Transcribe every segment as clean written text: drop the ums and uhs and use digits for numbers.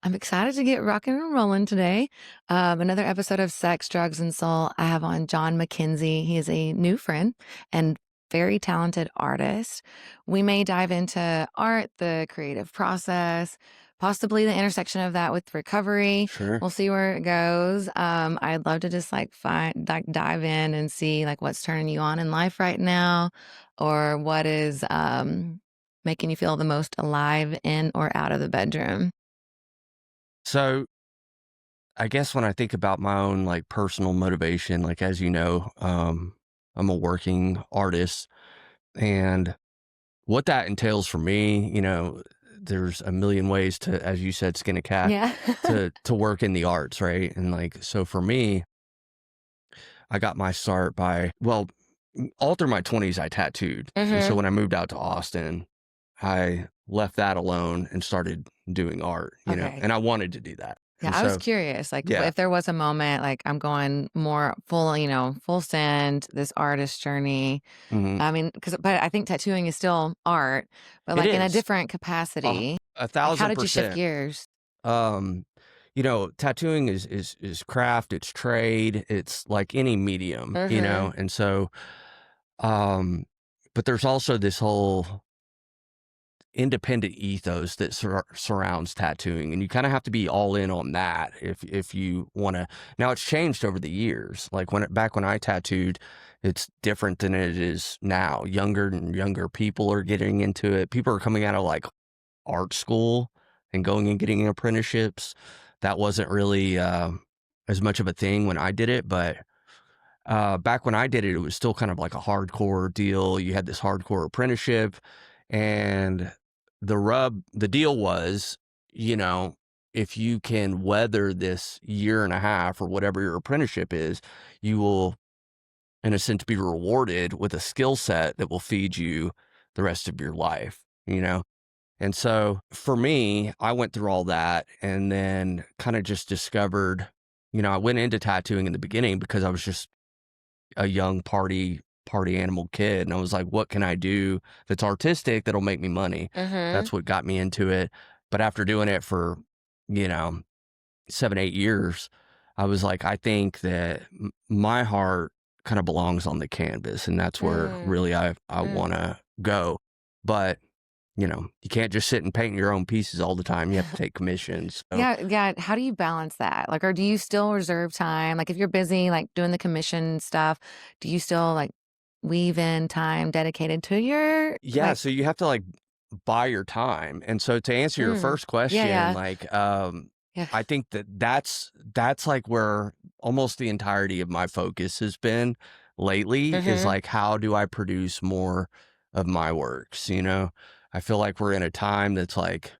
I'm excited to get rocking and rolling today. Another episode of Sex, Drugs, and Soul. I have on Jon McKenzie. He is a new friend and very talented artist. We may dive into art, the creative process, possibly the intersection of that with recovery. Sure. We'll see where it goes. I'd love to just dive in and see like what's turning you on in life right now, or what is making you feel the most alive in or out of the bedroom. So I guess when I think about my own like personal motivation, like as you know, I'm a working artist, and what that entails for me, there's a million ways to, as you said, skin a cat Yeah. to work in the arts, right? And like so for me, I got my start by all through my 20s I tattooed. And so Mhm. when I moved out to Austin, I left that alone and started doing art, Okay. and I wanted to do that. Yeah, And I was so curious, like, yeah. if there was a moment, like, I'm going more full, full send, this artist journey. Mhm. I mean, but I think tattooing is still art, but, It like, in a is different a capacity. a Like, how thousand did you shift percent. gears? Um, tattooing is craft, it's trade, it's like any medium, Mhm. and so, um, but there's also this whole independent ethos that surrounds tattooing, and you kind of have to be all in on that if you want to. Now it's changed over the years. Like back when I tattooed, it's different than it is now. Younger and younger people are getting into it. People are coming out of like art school and going and getting apprenticeships. That wasn't really as much of a thing when I did it, but back when I did it, it was still kind of like a hardcore deal. You had this hardcore apprenticeship, and the deal was, you know, if you can weather this year and a half or whatever your apprenticeship is, you will, in a sense, be rewarded with a skill set that will feed you the rest of your life. And so for me, I went through all that and then kind of just discovered, I went into tattooing in the beginning because I was just a young party animal kid. And I was like, what can I do that's artistic that'll make me money? Mhm. That's what got me into it. But after doing it for, you know, 7, 8 years, I was like, I think that my heart kind of belongs on the canvas, and that's where Mm. really I want Mm. to go. But you can't just sit and paint your own pieces all the time. You have to take commissions. So Yeah, yeah, how do you balance that? Like, or do you still reserve time? Like, if you're busy, like, doing the commission stuff, do you still, like, weave in time dedicated to your, yeah, like so you have to like buy your time. And so to answer your mm. first Yeah, question, yeah. like Yeah. I think that's like where almost the entirety of my focus has been lately is Mhm. like how do I produce more of my works? I feel like we're in a time that's like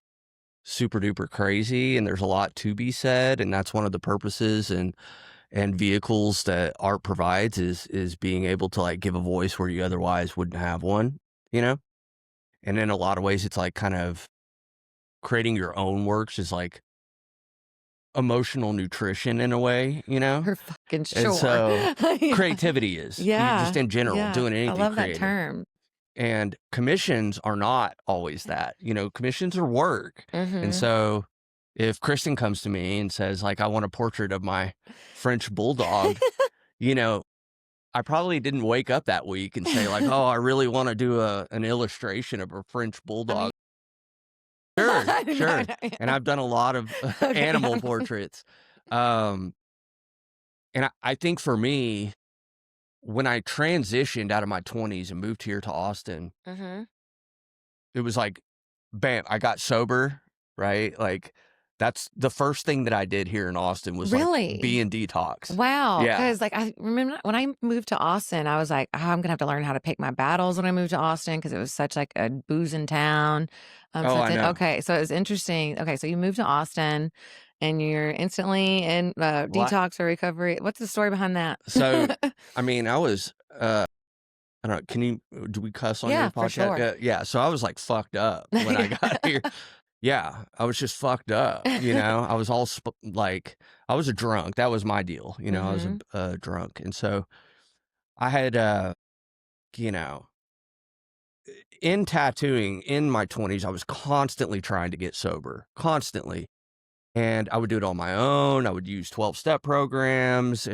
super duper crazy and there's a lot to be said, and that's one of the purposes and vehicles that art provides is being able to like give a voice where you otherwise wouldn't have one, you know? And in a lot of ways it's like kind of creating your own works is like emotional nutrition in a way? For fucking And sure. so Yeah. creativity is you just Yeah. in general Yeah. doing I anything love that creative. term. And commissions are not always that. Commissions are work. And Mhm. so if Kristen comes to me and says like I want a portrait of my French bulldog, you know, I probably didn't wake up that week and say like, "Oh, I really want to do an illustration of a French I mean bulldog." Sure, I know, I sure. know, And yeah. I've done a lot of Okay, animal okay. portraits. Um, and I think for me, when I transitioned out of my 20s and moved here to Austin, Mhm. it was like, bam, I got sober, right? Like, that's the first thing that I did here in Austin was like be Really? in detox. Wow, Yeah. because like, I remember when I moved to Austin, I was like, "Oh, I'm gonna have to learn how to pick my battles when I moved to Austin because it was such, like, a boozing town." Oh, I know. Okay, so it was interesting. Okay, so you moved to Austin, and you're instantly in, Well, detox or recovery. What's the story behind that? so, I mean, I don't know, do we cuss on your Yeah, for podcast? sure. Yeah, yeah. So I was like fucked up when I got here. Yeah, I was just fucked up. I was all like, I was a drunk. That was my deal. I was Mhm. a drunk. And so I had, you know, in tattooing in my 20s, I was constantly trying to get sober, constantly. And I would do it on my own. I would use 12-step programs,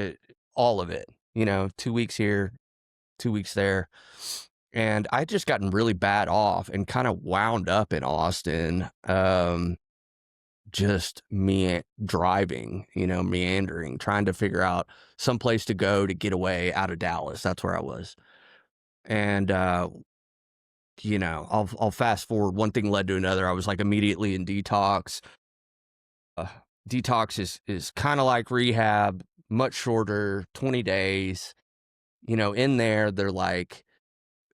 all of it, 2 weeks here, 2 weeks there. And I just gotten really bad off and kind of wound up in Austin, just me driving, meandering, trying to figure out some place to go to get away out of Dallas. That's where I was. And, I'll fast forward. One thing led to another. I was like immediately in detox. Uh, Detox is kind of like rehab, much shorter, 20 days. In there, they're like,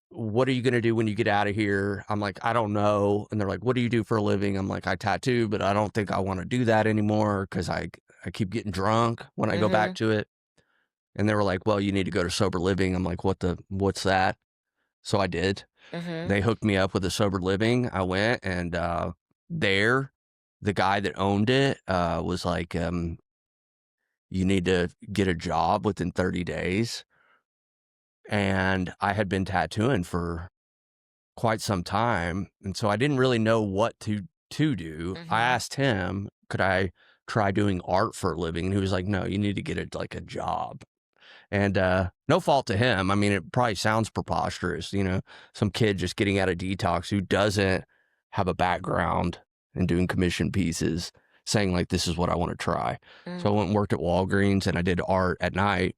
what are you going to do when you get out of here? I'm like, I don't know. And they're like, what do you do for a living? I'm like, I tattoo, but I don't think I want to do that anymore because I keep getting drunk when I go back to it. And they were like, well, you need to go to sober living. I'm like, what's that? So I did. They hooked me up with a sober living. I went, and there, the guy that owned it was like, you need to get a job within 30 days. And I had been tattooing for quite some time, and so I didn't really know what to do. I asked him, could I try doing art for a living? And he was like, no, you need to get a job. And no fault to him. I mean, it probably sounds preposterous, some kid just getting out of detox who doesn't have a background in doing commission pieces saying like, this is what I want to try. So I went and worked at Walgreens, and I did art at night.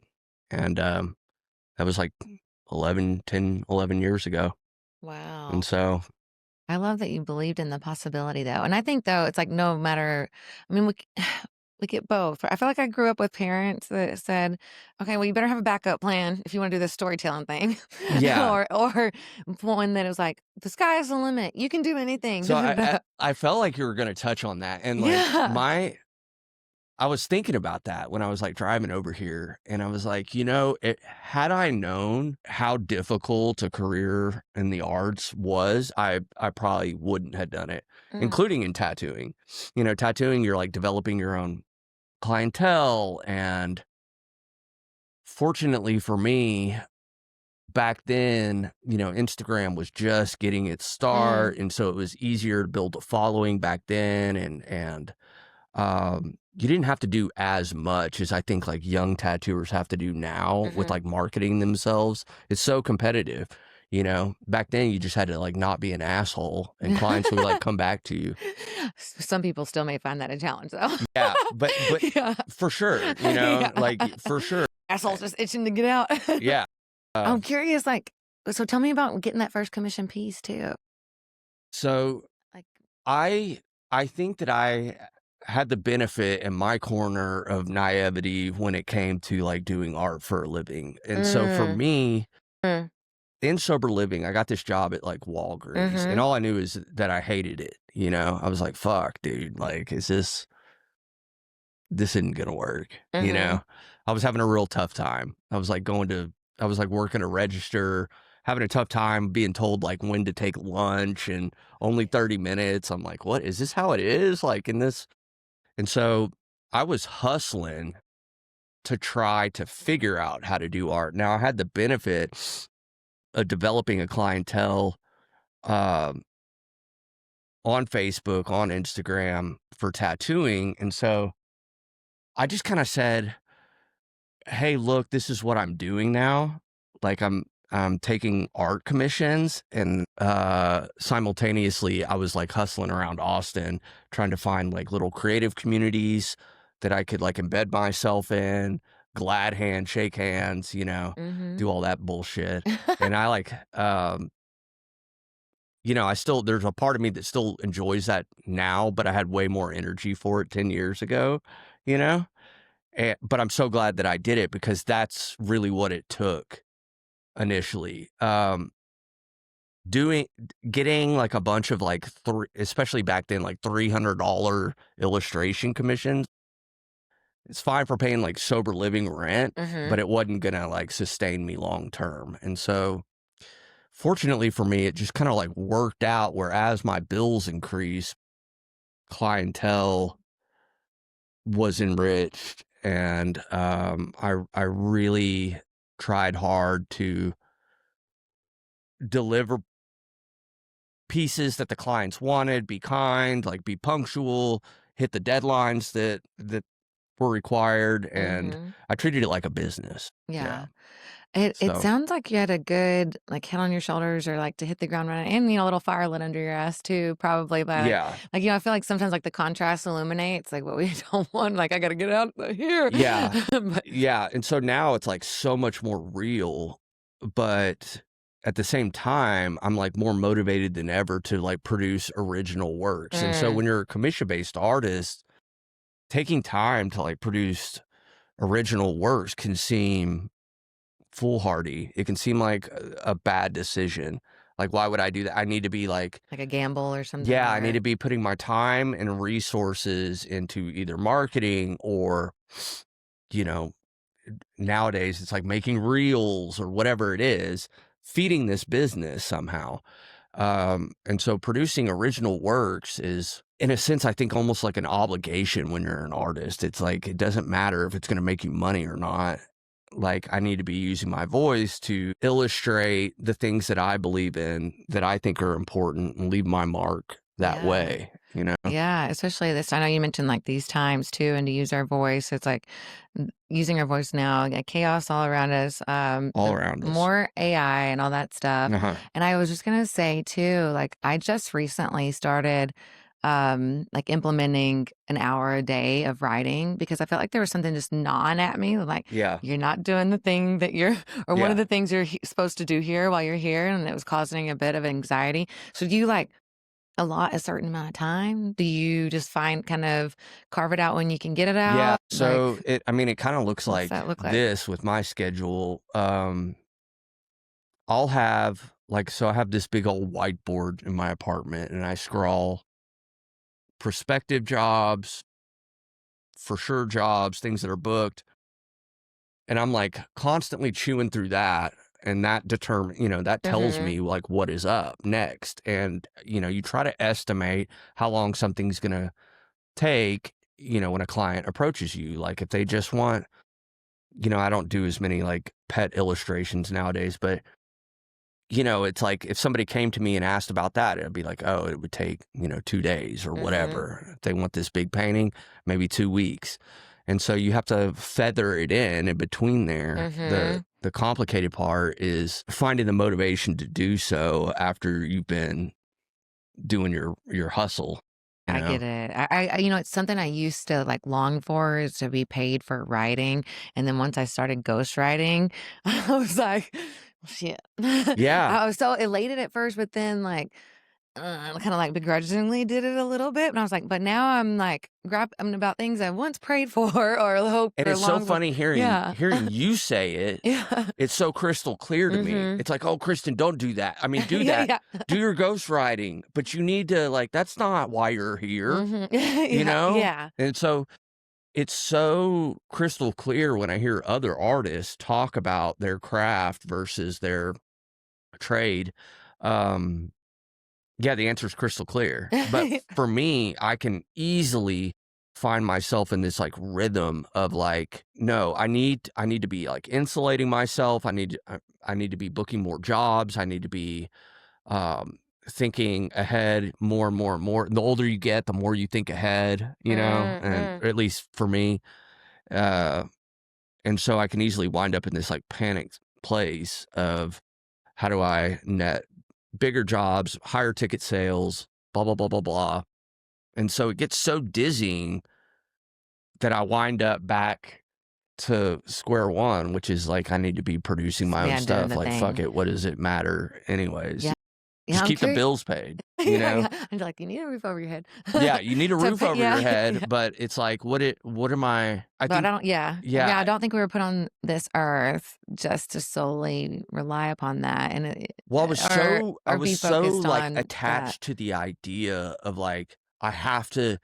And that was like 10, 11 years ago. Wow. And so I love that you believed in the possibility, though. And I think, though, it's like no matter, I mean, we get both. I feel like I grew up with parents that said, okay, well, you better have a backup plan if you want to do this storytelling thing. yeah. or one that was like, the sky's the limit. You can do anything. So Da, da, da. I felt like you were going to touch on that. And like Yeah. I was thinking about that when I was like driving over here, and I was like, had I known how difficult a career in the arts was, I probably wouldn't have done it, including in tattooing. Tattooing, you're like developing your own clientele. And fortunately for me, back then, Instagram was just getting its start. And so it was easier to build a following back then. And you didn't have to do as much as I think like young tattooers have to do now with like marketing themselves. It's so competitive. Back then you just had to like not be an asshole, and clients would like come back to you. Some people still may find that a challenge, though. Yeah, but Yeah. for sure, Yeah. like for sure. Assholes just itching to get out. Yeah. I'm curious, like, so tell me about getting that first commission piece too. So Like, I think that I had the benefit in my corner of naivety when it came to like doing art for a living. And so for me, mm, in sober living, I got this job at like Walgreens, and all I knew is that I hated it. I was like, fuck, dude, like, this isn't gonna work. I was having a real tough time. I was like working a register, having a tough time being told like when to take lunch and only 30 minutes. I'm like, what is this how it is? Like in this. And so I was hustling to try to figure out how to do art. Now I had the benefit of developing a clientele on Facebook, on Instagram for tattooing. And so I just kind of said, hey, look, this is what I'm doing now. Like I'm taking art commissions, and simultaneously I was like hustling around Austin trying to find like little creative communities that I could like embed myself in, glad hand, shake hands, do all that bullshit. And I like I still, there's a part of me that still enjoys that now, but I had way more energy for it 10 years ago, but I'm so glad that I did it, because that's really what it took initially. Getting like a bunch of like especially back then, like $300 illustration commissions. It's fine for paying like sober living rent, but it wasn't gonna like sustain me long term. And so fortunately for me, it just kind of like worked out where as my bills increased, clientele was enriched. And I really tried hard to deliver pieces that the clients wanted, be kind, like be punctual, hit the deadlines that were required, and I treated it like a business. Yeah. It So sounds like you had a good, like, head on your shoulders or, like, to hit the ground running and, a little fire lit under your ass too, probably, but, yeah, I feel like sometimes, like, the contrast illuminates, like, what we don't want, like, "I gotta get out of here." yeah, But yeah, and so now it's, like, so much more real, but at the same time, I'm, like, more motivated than ever to, like, produce original works, and so Mm, when you're a commission-based artist, taking time to, like, produce original works can seem foolhardy. It can seem like a bad decision. Like, why would I do that? I need to be like, like a gamble or something, yeah, I need or to be putting my time and resources into either marketing or, you know, nowadays it's like making reels or whatever it is, feeding this business somehow. And so producing original works is, in a sense, I think almost like an obligation when you're an artist. It's like, it doesn't matter if it's going to make you money or not. Like, I need to be using my voice to illustrate the things that I believe in, that I think are important, and leave my mark that yeah. way, you know? Yeah, especially this. I know you mentioned like these times too, and to use our voice. It's like using our voice now, chaos all around us, All the around us. more AI and all that stuff. Uh-huh. And I was just gonna say too, like I just recently started like implementing an hour a day of writing because I felt like there was something just gnawing at me, like Yeah. you're not doing the thing that you're or one of Yeah. the things you're supposed to do here while you're here, and it was causing a bit of anxiety. So do you like a certain amount of time? Do you just find kind of carve it out when you can get it Yeah. out? Like, So I mean, it kind of looks what's like that look like? this with my schedule. I'll have like, so I have this big old whiteboard in my apartment, and I scrawl prospective jobs, for sure jobs, things that are booked. And I'm like constantly chewing through that. And that that tells Mhm. me like what is up next. And, you try to estimate how long something's going to take, when a client approaches you. Like, if they just want, I don't do as many like pet illustrations nowadays, but it's like if somebody came to me and asked about that, it'd be like, oh, it would take, 2 days or Mhm. whatever. If they want this big painting, maybe 2 weeks. And so you have to feather it in between there. The Mhm. the complicated part is finding the motivation to do so after you've been doing your hustle, you I know? get it. It's something I used to like long for is to be paid for writing. And then once I started ghostwriting, I was like, shit. Yeah. I was so elated at first, but then like kind of like begrudgingly did it a little bit. And I was like, but now I'm like grappling about things I once prayed for or hoped And or it's so longed for. funny hearing Yeah. hearing you say it. Yeah. It's so crystal clear to me. Mhm. It's like, "Oh, Kristen, don't do that. I mean, do Yeah, that. yeah. Do your ghostwriting, but you need to, like, that's not why you're here," Mhm. you Yeah, know? yeah. And so it's so crystal clear when I hear other artists talk about their craft versus their trade. Um, yeah, the answer is crystal clear. But for me, I can easily find myself in this like rhythm of like, no, I need to be like insulating myself. I need to be booking more jobs. I need to be thinking ahead more and more and more. The older you get, the more you think ahead, and Mhm. at least for me. Uh, and so I can easily wind up in this like panicked place of how do I net bigger jobs, higher ticket sales, blah, blah, blah, blah, blah. And so it gets so dizzying that I wind up back to square one, which is like I need to be producing my own Yeah, doing stuff. the Like, fuck thing. it. What does it matter anyways? Yeah. Yeah, Just I'm keep the curious. bills paid, you Yeah, know? yeah. And like, you need a roof over your head. Yeah, you need a To roof pay over your yeah, head, yeah. but it's like, what am I But think, I don't yeah. Yeah, I yeah, don't think we were put on this earth just to solely rely upon that and well, I or was be so focused like on that. attached to the idea of like, I have to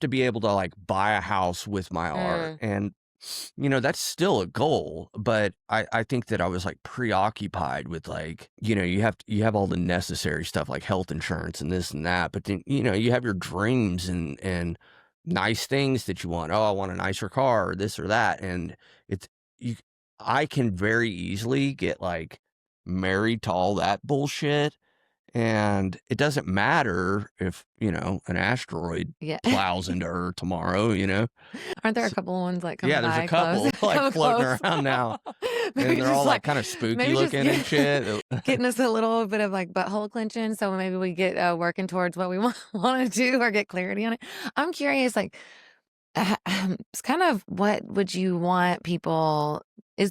be able to like buy a house with my art. Mm, And, that's still a goal. But I think that I was like preoccupied with like, you have all the necessary stuff like health insurance and this and that. But then, you have your dreams and nice things that you want. Oh, I want a nicer car or this or that. And it's, you, I can very easily get like married to all that bullshit And it doesn't matter if, an asteroid Yeah. plows into Earth tomorrow, Aren't there a So, couple of ones like yeah, coming there's a by close? couple like Coming floating close. around now, Maybe and they're just all like like kind of spooky maybe just looking and shit. getting us a little bit of like butthole clenching, so maybe we get working towards what we want to do or get clarity on it. I'm curious, like, it's kind of what would you want people? Is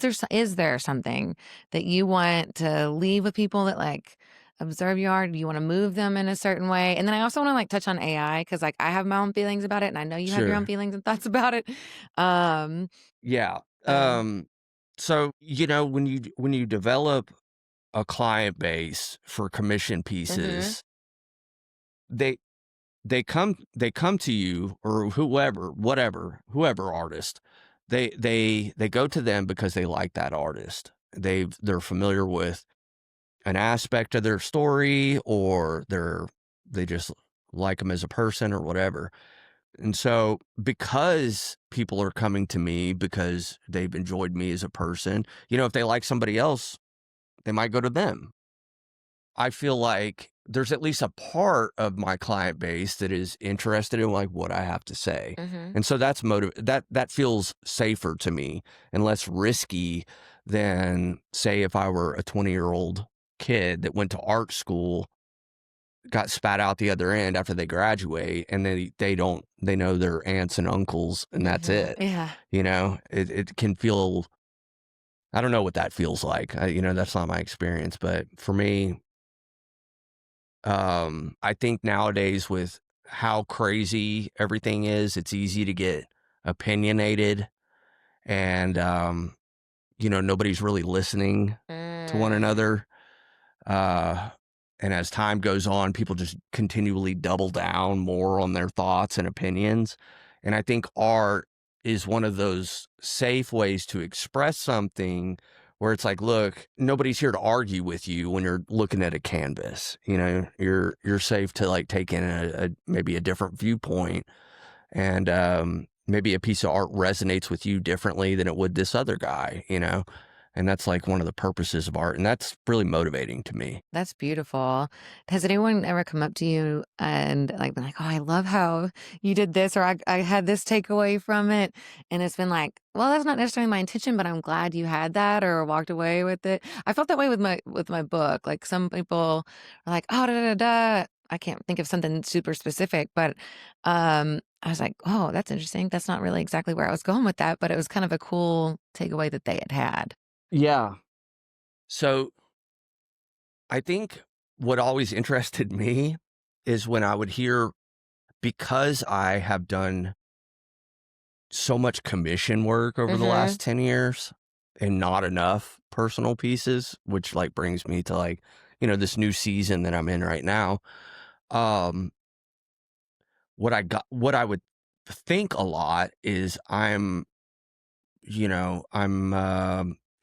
there something that you want to leave with people that like observe you are? Do you want to move them in a certain way? And then I also want to like touch on AI because like I have my own feelings about it, and I know you have your own Sure. feelings and thoughts about it. Um, Yeah. uh, So, when you develop a client base for commission mm-hmm, pieces, they they come to you or whoever artist. They go to them because they like that artist. They're familiar with an aspect of their story, or they just like them as a person or whatever. And so, because people are coming to me because they've enjoyed me as a person, if they like somebody else, they might go to them. I feel like there's at least a part of my client base that is interested in like what I have to say. mm-hmm. And so that feels safer to me and less risky than, say, if I were a 20-year-old kid that went to art school, got spat out the other end after they graduate, and they know their aunts and uncles and that's Mm-hmm. it. Yeah. It can feel, I don't know what that feels like. That's not my experience, but for me, I think nowadays with how crazy everything is, it's easy to get opinionated, and nobody's really listening to one Mm. another. Uh, and as time goes on, people just continually double down more on their thoughts and opinions. And I think art is one of those safe ways to express something where it's like, look, nobody's here to argue with you when you're looking at a canvas. You're safe to like take in maybe a different viewpoint, and maybe a piece of art resonates with you differently than it would this other guy. And that's like one of the purposes of art, and that's really motivating to me. That's beautiful. Has anyone ever come up to you and like been like, "Oh, I love how you did this," or I had this takeaway from it, and it's been like, "Well, that's not necessarily my intention, but I'm glad you had that or walked away with it." I felt that way with my book. Like some people are like, "Oh, da da da." da." I can't think of something super specific, but I was like, "Oh, that's interesting. That's not really exactly where I was going with that, but it was kind of a cool takeaway that they had had." Yeah. So I think what always interested me is when I would hear, because I have done so much commission work over the Mm-hmm. last 10 years and not enough personal pieces, which like brings me to like, this new season that I'm in right now. Um, what I would think a lot is I'm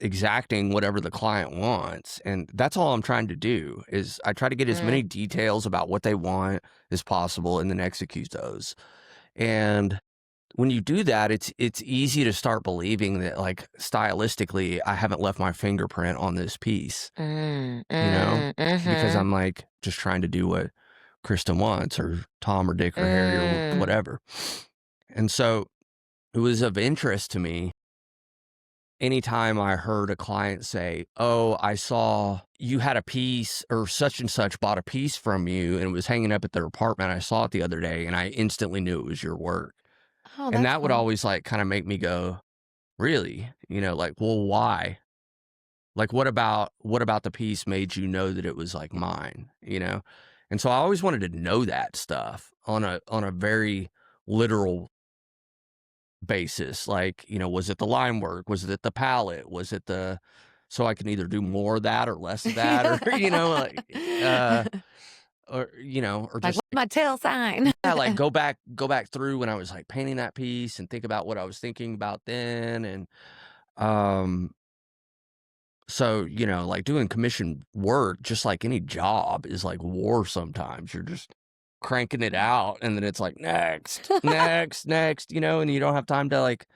exacting whatever the client wants. And that's all I'm trying to do is I try to get as many Mm. details about what they want as possible and then execute those. And when you do that, it's easy to start believing that like stylistically, I haven't left my fingerprint on this piece, Mm, you know, mm, because mhm, I'm like just trying to do what Kristen wants, or Tom or Dick or Harry or mm. whatever. And so it was of interest to me anytime I heard a client say, "Oh, I saw you had a piece or such and such bought a piece from you and it was hanging up at their apartment. I saw it the other day and I instantly knew it was your work." Oh, And that's that would cool. always like kind of make me go, "Really?" Like, "Well, why? Like what about the piece made you know that it was like mine?" And so I always wanted to know that stuff on a very literal basis. Like, was it the line work? Was it the palette? Was it so I can either do more of that or less of that, or, like, or Like, just what's my tail sign? yeah, like go back through when I was like painting that piece and think about what I was thinking about then. And, um, so, like doing commission work, just like any job is like war sometimes. You're just cranking it out and then it's like next, next, next, and you don't have time to like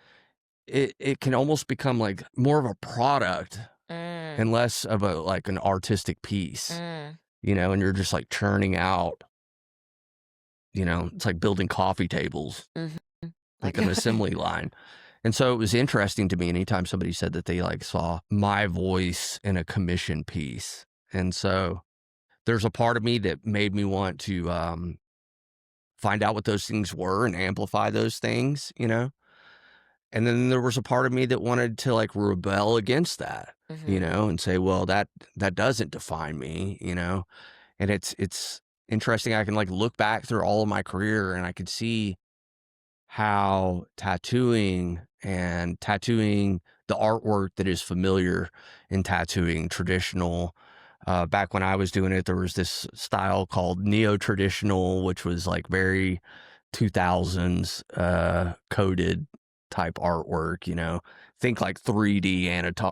it can almost become like more of a product Mm, and less of a like an artistic piece, mm. and you're just like churning out, it's like building coffee tables, Mhm. like Like an assembly line. And so it was interesting to me anytime somebody said that they like saw my voice in a commission piece. And so there's a part of me that made me want to find out what those things were and amplify those things. And then there was a part of me that wanted to like rebel against that, Mhm. and say, well, that doesn't define me. And it's interesting. I can like look back through all of my career and I could see how tattooing the artwork that is familiar in tattooing traditional. Back when I was doing it, there was this style called neo-traditional, which was like very 2000s coded type artwork. Think like 3D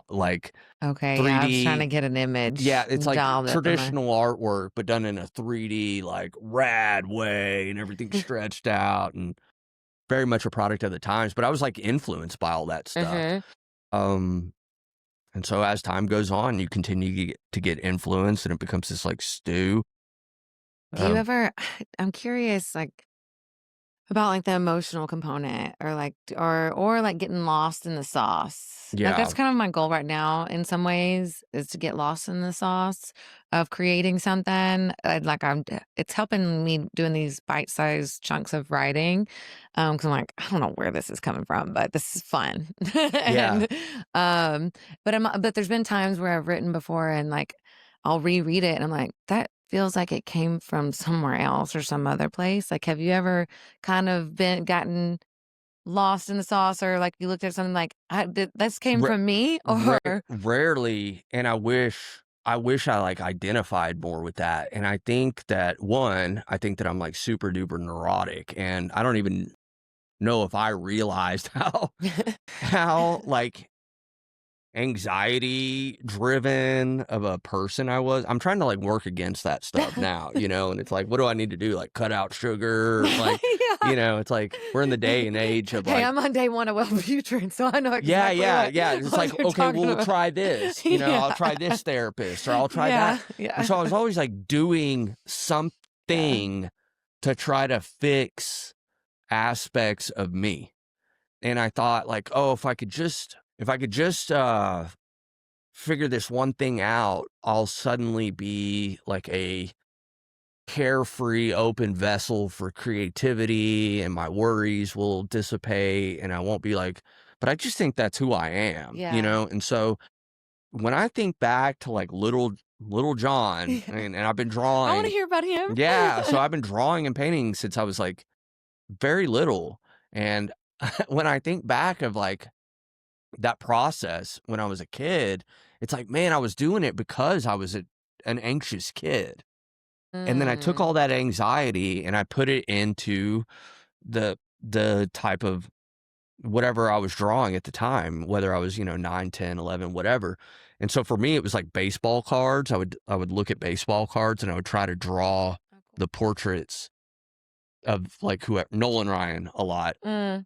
like Okay, yeah, I was trying to 3D. get an Yeah, image it's like dialed up in my traditional artwork, but done in a 3D like rad way, and everything's stretched out and very much a product of the times. But I was like influenced by all that stuff. Mhm. Um, and so as time goes on, you continue to get influenced, and it becomes this like stew. Do you Um, ever I'm curious, like, about, like, the emotional component or, like, or, like, getting lost in the sauce. Like, yeah, that's kind of my goal right now in some ways is to get lost in the sauce of creating something. Like, it's helping me doing these bite-sized chunks of writing, 'cause I'm like, "I don't know where this is coming from, but this is fun." yeah, And, but there's been times where I've written before and, like, I'll reread it and I'm like, "That feels like it came from somewhere else or some other place." Like, have you ever kind of gotten lost in the sauce or, like, you looked at something like, this came ra- from me," or rarely. And I wish I like identified more with that. And I think that I think that I'm like super duper neurotic, and I don't even know if I realized how like anxiety driven of a person I was. I'm trying to like work against that stuff now, and it's like, what do I need to do? Like cut out sugar, like, Yeah. it's like we're in the day and age of Hey, like, I'm on day 1 of Wellbutrin, so I know yeah, exactly yeah, yeah. It's what like, you're okay, talking well, we'll about. try this, Yeah. I'll try this therapist, or I'll try that. Yeah, And yeah, so I was always like doing yeah. something to try to fix aspects of me. And I thought like, oh, if I could just figure this one thing out, I'll suddenly be like a carefree, open vessel for creativity, and my worries will dissipate, and I won't be like, but I just think that's who I am, you Yeah. know? And so when I think back to like little John, Yeah. and I've been I wanna drawing, hear about him. yeah, so I've been drawing and painting since I was like very little. And when I think back of like that process when I was a kid, it's like, man, I was doing it because I was an anxious kid. And then I took Mm. all that anxiety and I put it into the type of whatever I was drawing at the time, whether I was, 9, 10, 11, whatever. And so for me, it was like baseball cards. I would look at baseball cards and I would try to draw Oh, cool. the portraits of like whoever, Nolan Ryan a lot. Mm.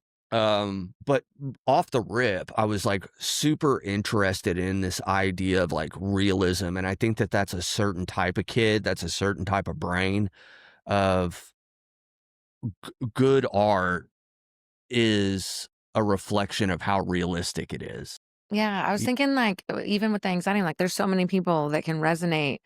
But off the rip, I was like super interested in this idea of like realism. And I think that that's a certain type of kid, that's a certain type of brain of good art is a reflection of how realistic it is. Yeah, I was Y- thinking, like, even with the anxiety, like, there's so many people that can resonate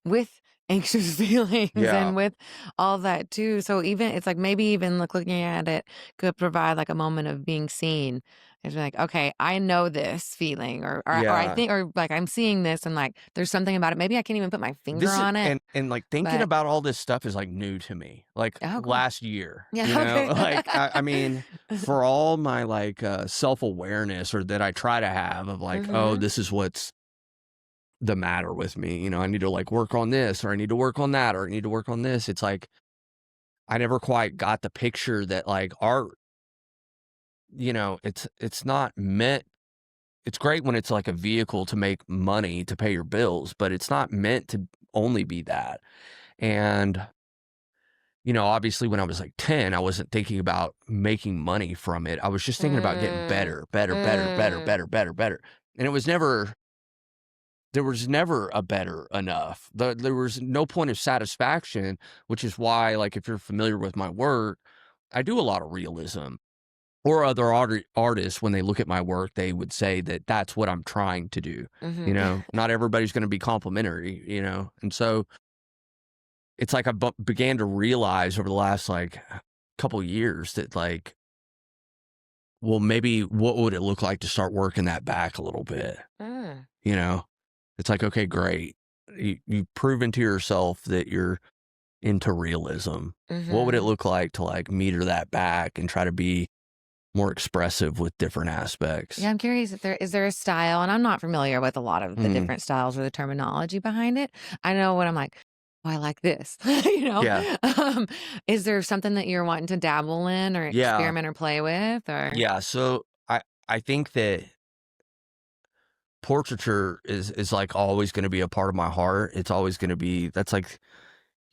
with anxious feelings Yeah. and with all that too. So even it's like maybe even looking at it could provide like a moment of being seen. It's like, okay, I know this feeling or I Yeah. think or like I'm seeing this and like there's something about it. Maybe I can't even put my finger This is on it. and like thinking But about all this stuff is like new to me. Like oh cool. last year, Yeah, okay. like I mean, for all my like self-awareness or that I try to have of like, oh, Mhm. this is what's the matter with me. I need to like work on this, or I need to work on that, or I need to work on this. It's like I never quite got the picture that like art, it's not meant. It's great when it's like a vehicle to make money to pay your bills, but it's not meant to only be that. And obviously when I was like 10, I wasn't thinking about making money from it. I was just thinking about getting Mm, better, better, better, better, mm. better, better, better. And it was never there was never a better enough. There was no point of satisfaction, which is why, like, if you're familiar with my work, I do a lot of realism. Or other artists, when they look at my work, they would say that that's what I'm trying to do. Mhm. Not everybody's going to be complimentary, and so it's like I began to realize over the last like couple years that like, well, maybe what would it look like to start working that back a little bit? Mm. It's like, okay, great. You've proven to yourself that you're into realism. What would it Mhm. look like to like meter that back and try to be more expressive with different aspects? Yeah, I'm curious if there is there a style, and I'm not familiar with a lot of the Mm, different styles or the terminology behind it. I know when I'm like, "Oh, I like this," you know? yeah. Um, is there something that you're wanting to dabble in or Yeah. experiment or play with or Yeah. So I think that portraiture is like always going to be a part of my heart. It's always going to be, that's like,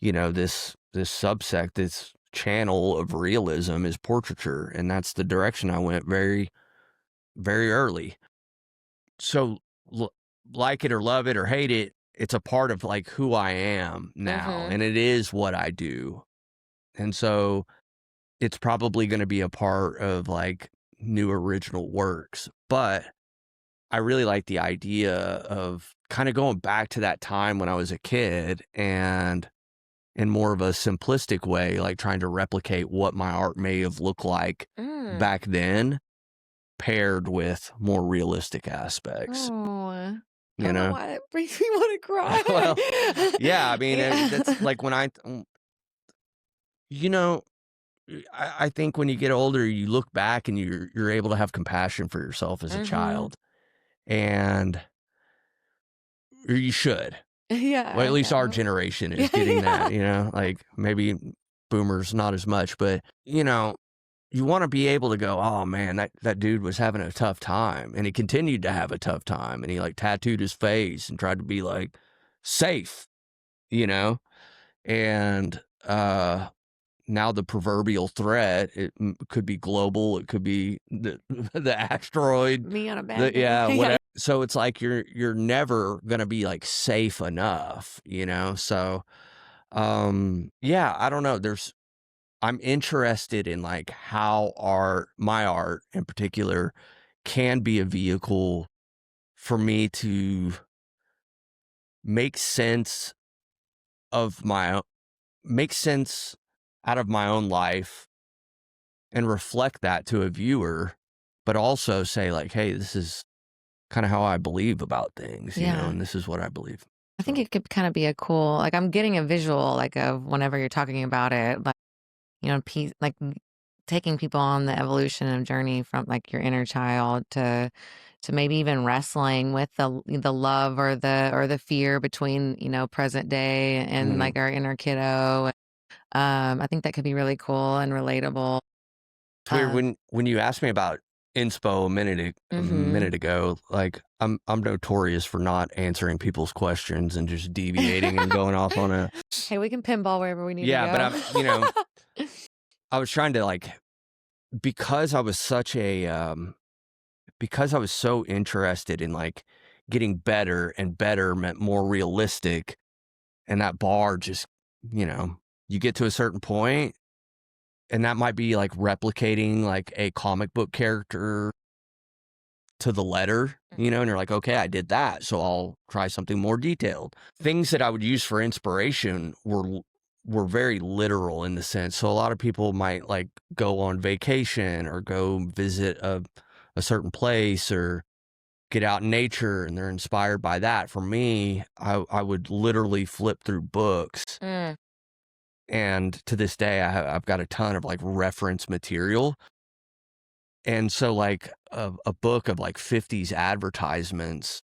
this subsect, this channel of realism is portraiture. And that's the direction I went very, very early. So like it or love it or hate it, it's a part of like who I am now. Mhm. And it is what I do. And so it's probably going to be a part of like new original works. But I really like the idea of kind of going back to that time when I was a kid and in more of a simplistic way, like trying to replicate what my art may have looked like Mm. back then, paired with more realistic aspects, Oh, I you don't know know? why that makes me wanna Well, cry. yeah, I mean, that's Yeah. like when you know, I think when you get older, you look back and you're able to have compassion for yourself as a Mhm. child, and or you should. Well, at Yeah, least our yeah. generation is Yeah, getting yeah. that, like maybe boomers not as much, but you want to be able to go, oh man, that dude was having a tough time and he continued to have a tough time and he like tattooed his face and tried to be like safe, you know? And now the proverbial threat, it could be global, it could be the the asteroid, Me on a bad the day. yeah, Yeah. whatever. So it's like you're never gonna be like safe enough, So yeah, I don't know. I'm interested in like how my art in particular can be a vehicle for me to make sense of make sense out of my own life and reflect that to a viewer, but also say like, hey, this is kind of how I believe about things, Yeah. and this is what I believe. I think So, it could kinda be a cool like, I'm getting a visual, like, of whenever you're talking about it, like, piece like, taking people on the evolution of journey from, like, your inner child to maybe even wrestling with the love or the fear between, present day and, mhm. like, our inner kiddo. I think that could be really cool and relatable. It's weird Um when you asked me about inspo a Mhm. minute ago, like I'm notorious for not answering people's questions and just deviating and going off on a Hey, we can pinball wherever we need to yeah, but go. I was trying to like because I was such a because I was so interested in like getting better and better meant more realistic and that bar just, you get to a certain point and that might be like replicating like a comic book character to the letter, and you're like, okay, I did that. So I'll try something more detailed. Things that I would use for inspiration were very literal in the sense. So a lot of people might like go on vacation or go visit a certain place or get out in nature and they're inspired by that. For me, I would literally flip through books. Mm. And to this day, I've got a ton of like reference material. And so like a book of like 50s advertisements,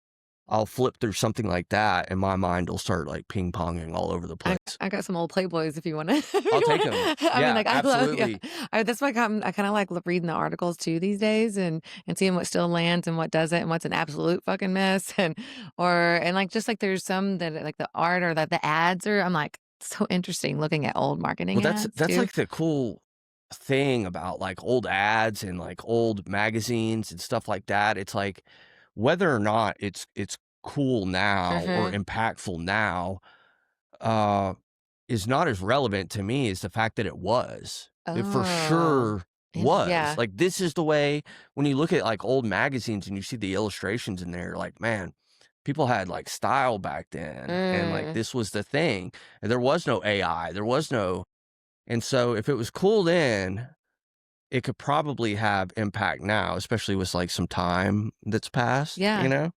I'll flip through something like that and my mind will start like ping ponging all over the I place. I got some old Playboys if you wanna if I'll you take wanna them. I mean, Yeah, like, I love yeah. absolutely. That's why I kinda like reading the articles too these days and seeing what still lands and what doesn't and what's an absolute fucking mess and, like, just, like, there's some that, like, the art or that the ads are I'm like, so interesting looking at old Well, marketing that's ads that's too. like the cool thing about like old ads and like old magazines and stuff like that. It's like whether or not it's cool now or impactful now is not as relevant to me as the fact that it was. It for Oh, sure was. yeah. Like, this is the way, when you look at like old magazines and you see the illustrations in there, like, man, people had like style back then, and like this was the thing. And there was no AI, there was no, and so if it was cool then, it could probably have impact now, especially with like some time that's passed, Yeah. you know?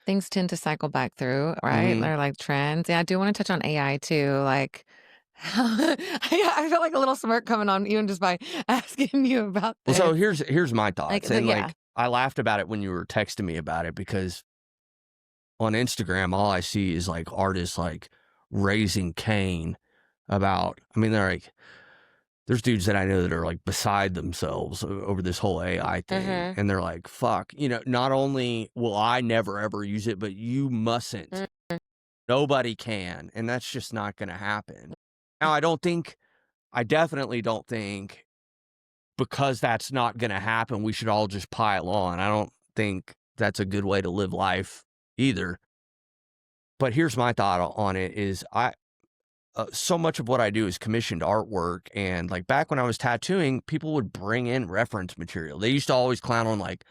Things tend to cycle back through, right? They're like trends. Yeah, I do want to touch on AI too. Like, I feel like a little smirk coming on even just by asking you about Well, this. so here's my Like, thoughts. And yeah. like, I laughed about it when you were texting me about it, because on Instagram, all I see is like artists like raising Cain about, I mean, they're like, there's dudes that I know that are like beside themselves over this whole AI thing. And they're like, fuck, you know, not only will I never ever use it, but you mustn't. Nobody can. And that's just not going to happen. Now, I definitely don't think, because that's not going to happen, we should all just pile on. I don't think that's a good way to live life either. But here's my thought on it is so much of what I do is commissioned artwork. And like back when I was tattooing, people would bring in reference material. They used to always clown on like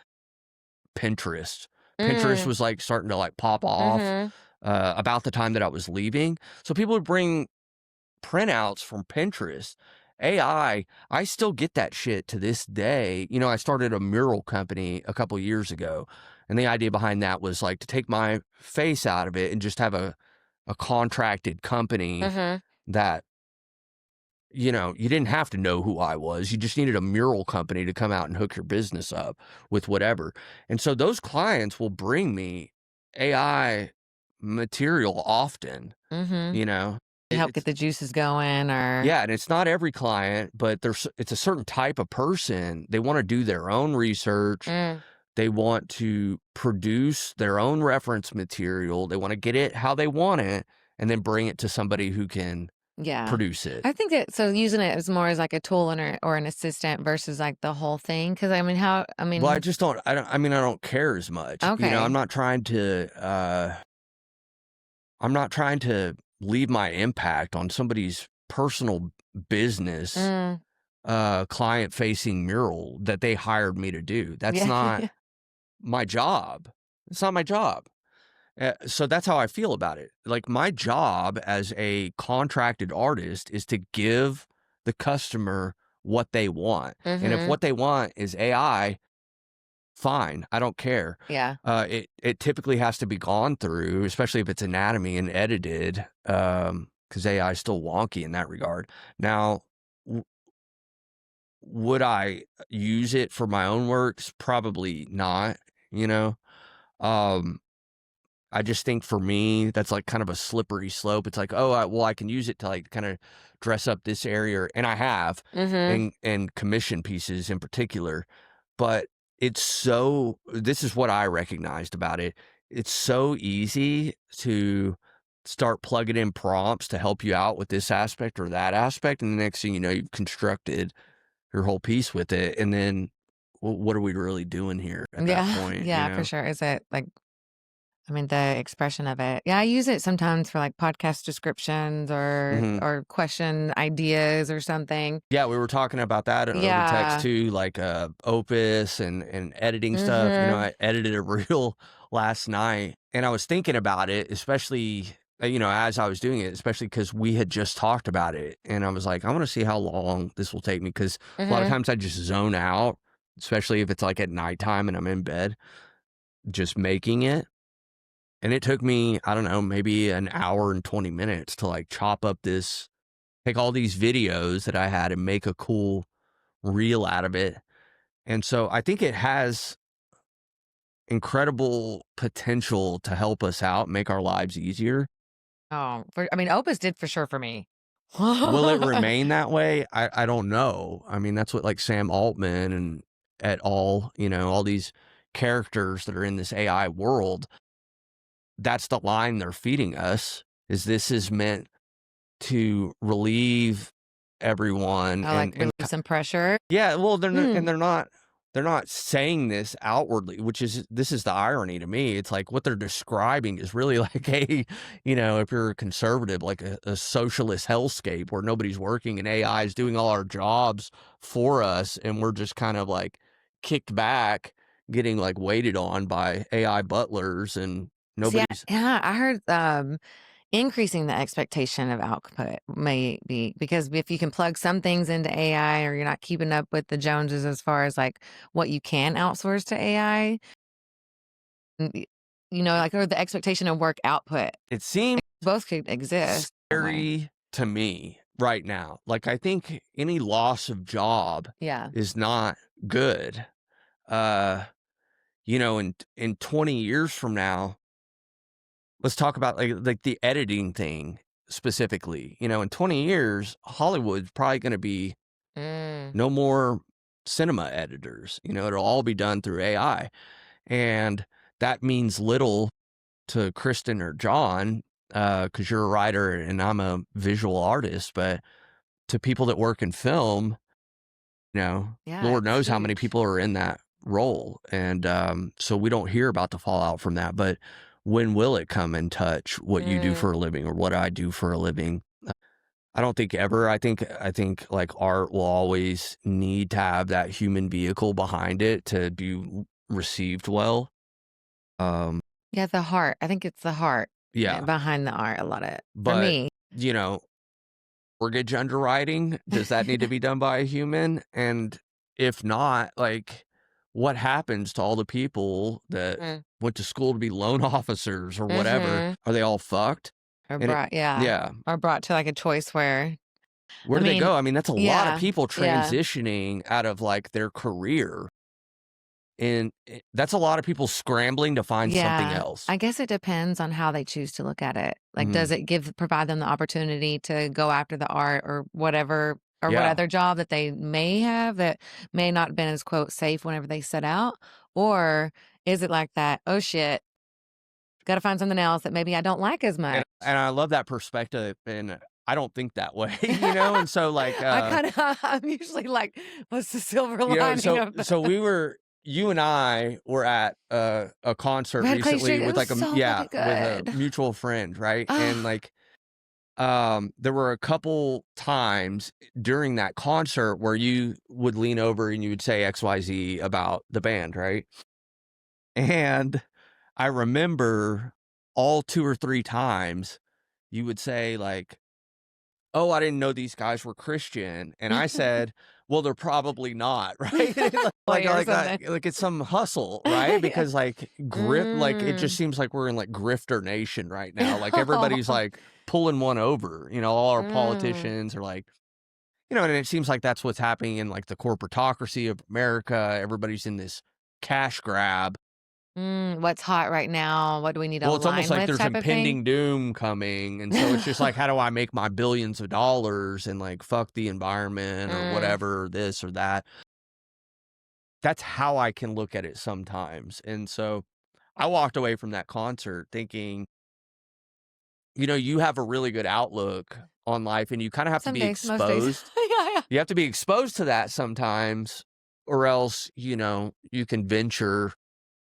Pinterest. Pinterest was like starting to like pop off about the time that I was leaving. So people would bring printouts from Pinterest. AI, I still get that shit to this day. You know, I started a mural company a couple years ago, and the idea behind that was like to take my face out of it and just have a contracted company that, you know, you didn't have to know who I was. You just needed a mural company to come out and hook your business up with whatever. And so those clients will bring me AI material often, you know. Help get the juices going, or Yeah, and it's not every client, but it's a certain type of person. They want to do their own research. They want to produce their own reference material. They want to get it how they want it and then bring it to somebody who can produce it. I think so using it as more as like a tool or an assistant versus like the whole thing. Cause I mean, Well, I just don't, I don't care as much. You know, I'm not trying to leave my impact on somebody's personal business, client facing mural that they hired me to do. That's not my job. It's not my job. So that's how I feel about it. Like, my job as a contracted artist is to give the customer what they want. And if what they want is AI, fine, I don't care. Yeah. It typically has to be gone through, especially if it's anatomy and edited, because AI is still wonky in that regard. Now, would I use it for my own works? Probably not, you know? I just think for me, that's like kind of a slippery slope. It's like, oh, well, I can use it to like kind of dress up this area, and I have, and commission pieces in particular. But this is what I recognized about it. It's so easy to start plugging in prompts to help you out with this aspect or that aspect. And the next thing you know, you've constructed your whole piece with it. And then what are we really doing here at that point? Yeah, you know? for sure. Is it like, I mean, the expression of it. Yeah, I use it sometimes for like podcast descriptions or question ideas or something. Yeah, we were talking about that over text too, like Opus and editing stuff. You know, I edited a reel last night, and I was thinking about it, especially, you know, as I was doing it, especially because we had just talked about it. And I was like, I want to see how long this will take me, because a lot of times I just zone out, especially if it's like at nighttime and I'm in bed just making it. And it took me, I don't know, maybe an hour and 20 minutes to like take all these videos that I had and make a cool reel out of it. And so I think it has incredible potential to help us out, make our lives easier. Oh, I mean, Opus did for sure for me. Will it remain that way? I don't know. I mean, that's what like Sam Altman and et al., you know, all these characters that are in this AI world, that's the line they're feeding us, is this is meant to relieve everyone I like relieve some pressure. yeah, well, they're not, they're not saying this outwardly, this is the irony to me. It's like what they're describing is really like a, if you're a conservative, like a socialist hellscape where nobody's working and AI is doing all our jobs for us, and we're just kind of like kicked back, getting like waited on by AI butlers, and See, nobody's. I heard increasing the expectation of output may be because if you can plug some things into AI or you're not keeping up with the Joneses as far as like what you can outsource to AI, like or the expectation of work output, It seems both could exist. scary to me right now. Like, I think any loss of job Yeah. is not good. In 20 years from now, let's talk about like the editing thing specifically. In 20 years, Hollywood's probably going to be Mm. no more cinema editors. It'll all be done through AI. And that means little to Kristen or John, because you're a writer and I'm a visual artist, but to people that work in film, Yeah, Lord it's knows how many huge. people are in that role. And so we don't hear about the fallout from that. But when will it come and touch what you do Mm. for a living or what I do for a living? I don't think ever. I think like art will always need to have that human vehicle behind it to be received well. Yeah, the heart. I think it's the heart Yeah. behind the art a lot of it. For But, me. you know, mortgage underwriting, does that need to be done by a human? And if not, like, what happens to all the people that Mm. went to school to be loan officers or whatever? Mhm. Are they all fucked? Or And it brought yeah. yeah. Or brought to like a choice where Where I do they mean, go? I mean, that's a lot of yeah. people Yeah. transitioning out of, like, their career, and that's a lot of people scrambling to find something Yeah. else. I guess it depends on how they choose to look at it. Like, does Mhm. it provide them the opportunity to go after the art or whatever or what Yeah. other job that they may have that may not have been as quote safe whenever they set out? Or is it like that, oh shit, gotta find something else that maybe I don't like as much? And I love that perspective, and I don't think that way, and so, like, I kinda I'm usually like, what's the silver lining so of the you and I were at a concert Red Clay recently Street? It with was like so fucking with a good. mutual friend, right? And Ah, like there were a couple times during that concert where you would lean over and you would say XYZ about the band, right? And I remember all 2 or 3 times you would say like, "Oh, I didn't know these guys were Christian." And I said, "Well, they're probably not," right? Boy or something. Like it's some hustle, right? Yeah. Because like it just Mm. seems like we're in like grifter nation right now. Like everybody's like pulling one over, all our Mm. politicians are like, and it seems like that's what's happening in like the corporatocracy of America. Everybody's in this cash grab. What's hot right now? What do we need to Well, it's almost align like with there's type of thing? impending doom coming, and so it's just like, how do I make my billions of dollars and, like, fuck the environment or Mm. whatever, this or that. That's how I can look at it sometimes, and so I walked away from that concert thinking, you have a really good outlook on life, and you kinda have to Some be days, most days. exposed. Yeah, yeah. You have to be exposed to that sometimes, or else, you can venture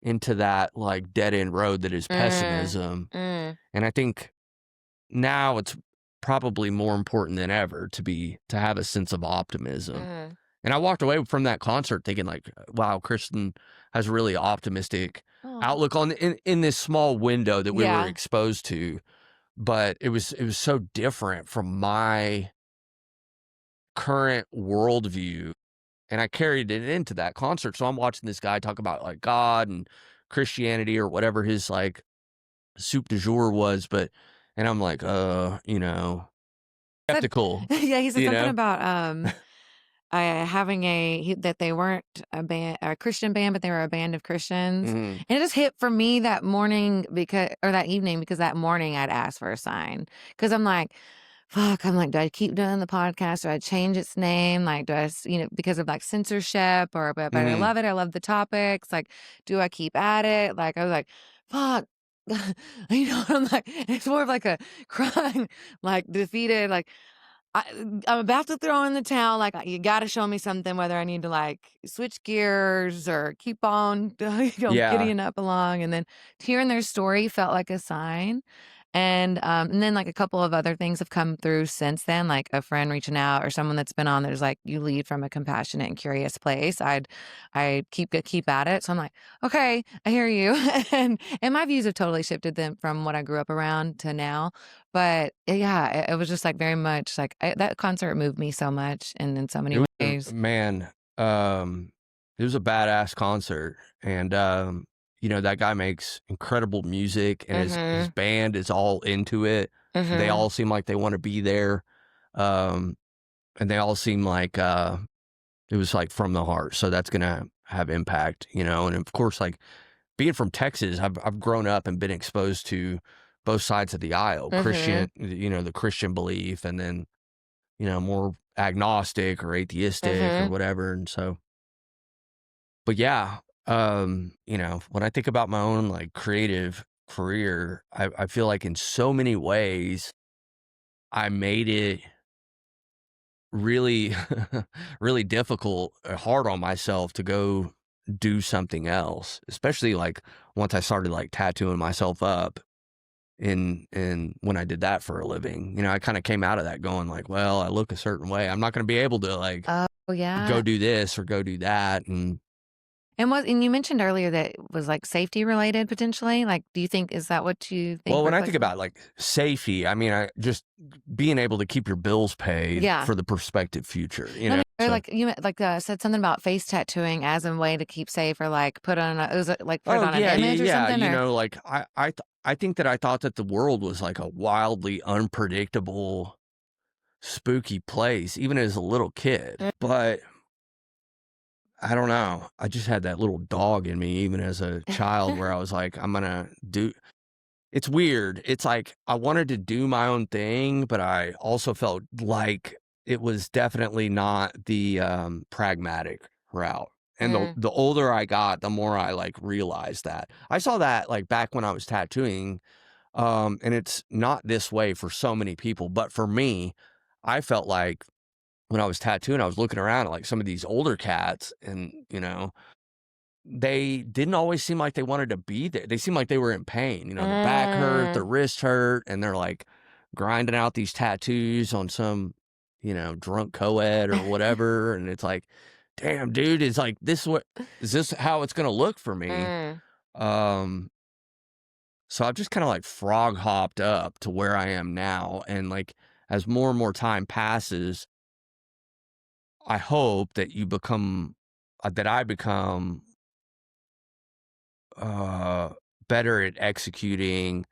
into that, like, dead-end road that is Mm. pessimism, Mm. and I think now it's probably more important than ever to have a sense of optimism. Mm. And I walked away from that concert thinking like, wow, Kristen has a really optimistic Aw. outlook on in this small window that we were Yeah. exposed to. But it was so different from my current worldview. And I carried it into that concert. So I'm watching this guy talk about like God and Christianity or whatever his like soup du jour was, and I'm like, Said skeptical, yeah, he said you something know? about, having that they weren't a Christian band, but they were a band of Christians, Mhm. and it just hit for me that morning because or that evening because that morning I'd asked for a sign because 'cause I'm like, "Fuck," I'm like, "Do I keep doing the podcast? Do I change its name? Like, do I s" because of, like, censorship or but I Mhm. love it, I love the topics, like, do I keep at it? Like, I was like, "Fuck." I'm like it's more of like a crying, like, defeated, like I'm about to throw in the towel, like, you gotta show me something, whether I need to, like, switch gears or keep on, Yeah. giddying up along, and then hearing their story felt like a sign, and then, like, a couple of other things have come through since then, like a friend reaching out or someone that's been on there's like, "You lead from a compassionate and curious place." I keep at it, so I'm like, "Okay, I hear you." And my views have totally shifted them from what I grew up around to now, but, yeah, it was just, like, very much, like, that concert moved me so much and in so It many was ways. man, it was a badass concert, and, that guy makes incredible music, and his Mhm, band is all into it. They mhm. all seem like they wanna be there, um, and they all seem like, it was, like, from the heart, so that's gonna have impact, and of course, like, being from Texas, I've grown up and been exposed to both sides of the aisle, Mhm, the Christian belief, and then, more agnostic or atheistic or mhm. whatever, and so but yeah, when I think about my own, like, creative career, I feel like in so many ways, I made it really really difficult, hard on myself to go do something else, especially, like, once I started, like, tattooing myself up in when I did that for a living, I kinda came out of that going like, "Well, I look a certain way. I'm not gonna be able to, like, Oh, yeah. go do this or go do that," And you mentioned earlier that it was, like, safety related potentially, like, do you think is that what you think well, when I think reflects? about, like, safety, I mean, I just being able to keep your bills paid Yeah. for the prospective future, No, no, or So like, said something about face tattooing as a way to keep safe or, like, put on a it was, like, put it oh, on an yeah, yeah, image or yeah, something, or like, I think that I thought that the world was, like, a wildly unpredictable, spooky place, even as a little kid, Mm. but I don't know. I just had that little dog in me even as a child where I was like, "I'm gonna do." It's weird. It's like I wanted to do my own thing, but I also felt like it was definitely not the, pragmatic route, and the Mm, the older I got, the more I, like, realized that. I saw that, like, back when I was tattooing, and it's not this way for so many people, but for me, I felt like when I was tattooing, I was looking around at, like, some of these older cats and, they didn't always seem like they wanted to be there. They seemed like they were in pain, their back hurt, their mm. wrist hurt, and they're, like, grinding out these tattoos on some, drunk co-ed or whatever, and it's like, "Damn, dude, is like, is this how it's gonna look for me?" Mm. Um, so I've just kinda, like, frog hopped up to where I am now, and, like, as more and more time passes, I hope that I become, uh, better at executing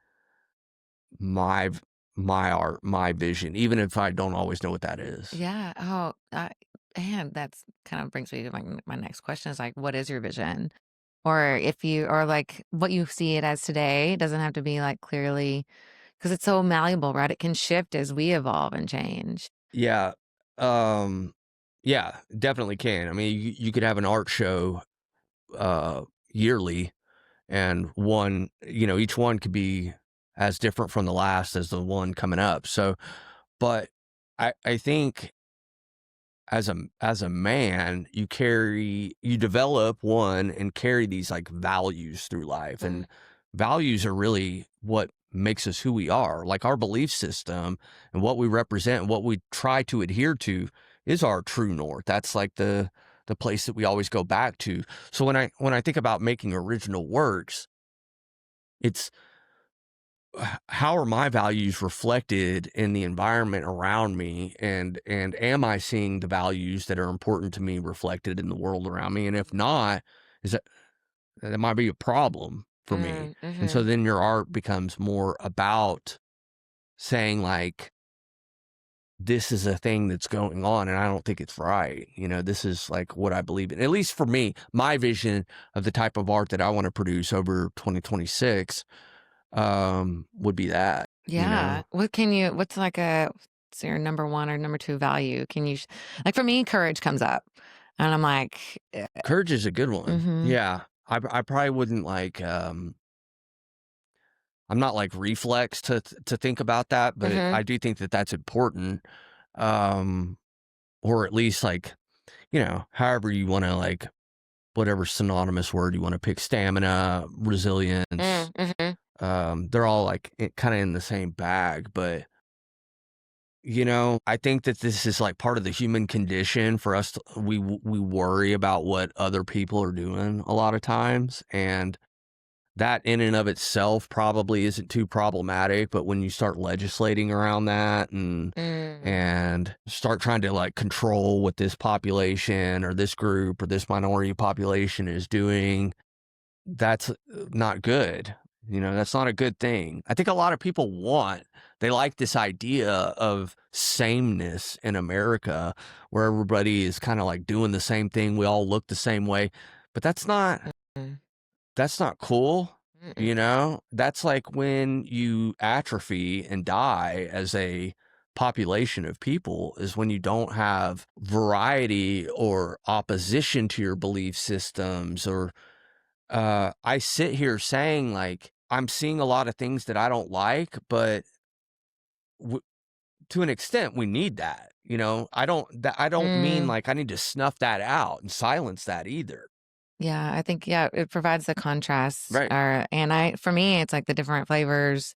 my my art, my vision, even if I don't always know what that is. Yeah. Oh, and that's kind of brings me to my next question is like, what is your vision? Or if you or like what you see it as today, it doesn't have to be like clearly because it's so malleable, right? It can shift as we evolve and change. Yeah, um, yeah, definitely can. I mean, you could have an art show, uh, yearly, and each one could be as different from the last as the one coming up. So, but I think as a man, you develop one and carry these, like, values through life, Mm, and values are really what makes us who we are. Like, our belief system and what we represent and what we try to adhere to is our true north. That's like the place that we always go back to. So when I think about making original works, it's how are my values reflected in the environment around me, and am I seeing the values that are important to me reflected in the world around me, and if not, is that might be a problem for me. And so mhm. then your art becomes more about saying, like, this is a thing that's going on and I don't think it's right, this is, like, what I believe in, at least for me, my vision of the type of art that I want to produce over 2026, would be that, you Yeah. know What's like what's your number one or number two value? Like for me, courage comes up and I'm like, Courage is a good one. mm-hmm, Yeah. I probably wouldn't, like, I'm not, like, reflex to think about that, but mm-hmm, I do think that that's important. um, or at least like, however you want to like, whatever synonymous word you want to pick, stamina, resilience. Mhm. They're all like kind of in the same bag, but I think that this is like part of the human condition for us we worry about what other people are doing a lot of times, and that in and of itself probably isn't too problematic, but when you start legislating around that and Mm. and start trying to like control what this population or this group or this minority population is doing, that's not good. That's not a good thing. I think a lot of people they like this idea of sameness in America where everybody is kind of like doing the same thing. We all look the same way, but Mm. that's not cool. Mm-mm. That's like when you atrophy and die as a population of people is when you don't have variety or opposition to your belief systems. Or I sit here saying like I'm seeing a lot of things that I don't like, but w- to an extent we need that. I don't mean Mm. like I need to snuff that out and silence that either. Yeah, I think, yeah, it provides the contrast, Right. and for me, it's like the different flavors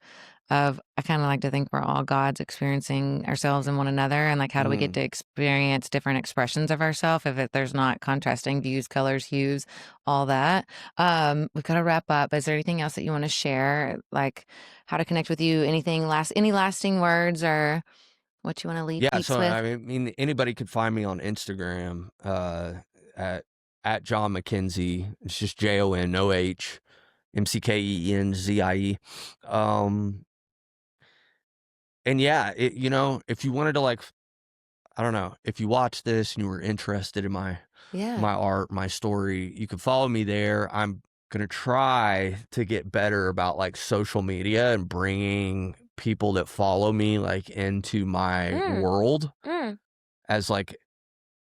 of I kinda like to think we're all gods experiencing ourselves and one another, and, like, how do we get Mm. to experience different expressions of ourselves if there's not contrasting views, colors, hues, all that? We've gotta wrap up. Is there anything else that you wanna share, like, how to connect with you? Any lasting words or what you wanna leave Yeah, peeps so with? I mean, anybody could find me on Instagram at Jon McKenzie. It's just JONOHMCKENZIE. Um, and yeah, if you wanted to like, I don't know, if you watched this and you were interested in Yeah. my art, my story, you can follow me there. I'm gonna try to get better about like social media and bringing people that follow me like into my Mm, world mm. as like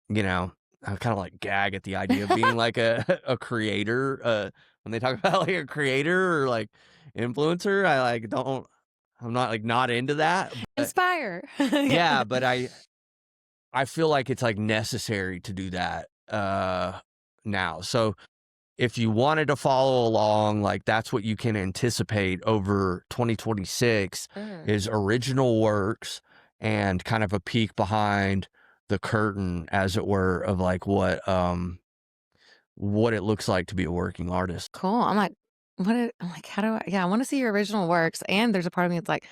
You know, I kinda, like, gag at the idea of being, like, a a creator, when they talk about, like, a creator or, like, influencer, I, like, don't I'm not, like, not into that, but Inspire. Yeah. yeah, but I feel like it's, like, necessary to do that, now, so if you wanted to follow along, like, that's what you can anticipate over 2026 Mm. is original works and kind of a peek behind the curtain, as it were, of, like, what it looks like to be a working artist. Cool. I'm like, how do I yeah, I wanna see your original works, and there's a part of me that's like,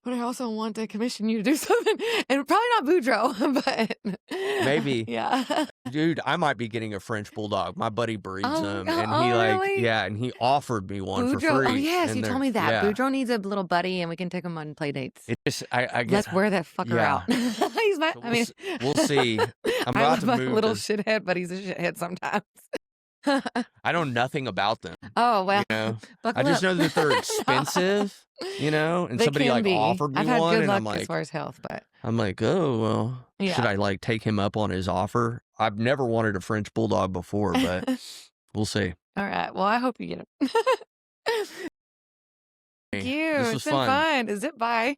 but I also want to commission you to do something, and probably not Boudreaux, but Maybe. yeah. Dude, I might be getting a French bulldog. My buddy breeds them, and he, Oh, like really? yeah, and he offered me one for Boudreaux oh, free, yes, you and told they're me that. yeah. Boudreaux needs a little buddy, and we can take him on play dates. It just I get Let's wear that fucker out. yeah. He's my So I mean, we'll see. I'm I about love to a move little to shithead, but he's a shithead sometimes. I know nothing about them, Oh, you well, know? I buckle just up. know that they're expensive, and They somebody, can like, be. offered me I've had one, good and luck as far as health, but I'm like, "Oh, well, should yeah. I, like, take him up on his offer?" I've never wanted a French bulldog before, but we'll see. Alright, well, I hope you get 'em. Thank Hey, you, this it's was been fun. fun. Zip bye.